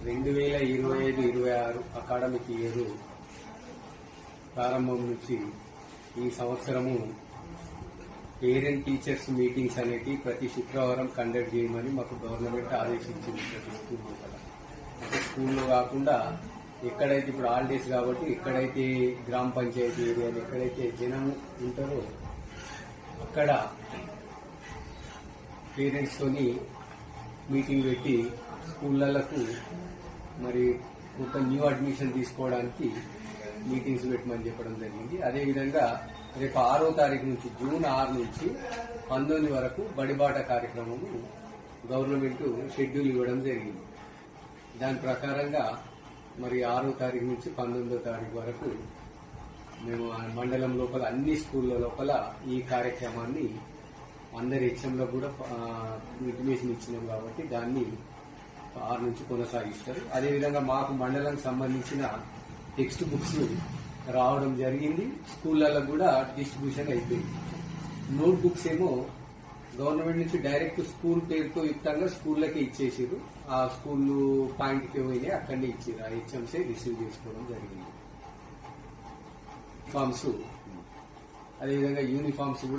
2025-26 academic year ప్రారంభం నుంచి ఈ సంవత్సరము పేరెంట్ టీచర్స్ మీటింగ్స్ అనేవి ప్రతి శుక్రవారం కండక్ట్ చేయమని మాకు గవర్నమెంట్ ఆదేశించింది. ప్రతి స్కూల్లో కదా, అంటే స్కూల్లో కాకుండా ఎక్కడైతే ఇప్పుడు హాలిడేస్ కాబట్టి ఎక్కడైతే గ్రామ పంచాయతీ ఏరియాలు ఎక్కడైతే జనం ఉంటారో అక్కడ పేరెంట్స్ తోని మీటింగ్ పెట్టి స్కూళ్ళకు మరి కొంత న్యూ అడ్మిషన్ తీసుకోవడానికి మీటింగ్స్ పెట్టమని చెప్పడం జరిగింది. అదేవిధంగా రేపు 6వ తారీఖు నుంచి జూన్ 6 నుంచి 19 వరకు బడిబాట కార్యక్రమము గవర్నమెంట్ షెడ్యూల్ ఇవ్వడం జరిగింది. దాని ప్రకారంగా మరి 6వ తారీఖు నుంచి 19వ తారీఖు వరకు మేము మండలం లోపల అన్ని స్కూళ్ళ లోపల ఈ కార్యక్రమాన్ని అందరి హెచ్ఎంలో కూడా ఇంటిమేషన్ ఇచ్చినాం కాబట్టి దాన్ని 6 నుంచి కొనసాగిస్తారు. అదేవిధంగా మాకు మండలానికి సంబంధించిన టెక్స్ట్ బుక్స్ రావడం జరిగింది. స్కూళ్ళలో కూడా డిస్ట్రిబ్యూషన్ అయిపోయింది. నోట్ బుక్స్ ఏమో గవర్నమెంట్ నుంచి డైరెక్ట్ స్కూల్ పేరుతో యుక్తంగా స్కూళ్ళకే ఇచ్చేసారు. ఆ స్కూల్ పాయింట్కి పోయినాయి, అక్కడనే ఇచ్చారు. ఆ హెచ్ఎంసే రిసీవ్ చేసుకోవడం జరిగింది. ఫార్మ్స్ అదేవిధంగా యూనిఫామ్స్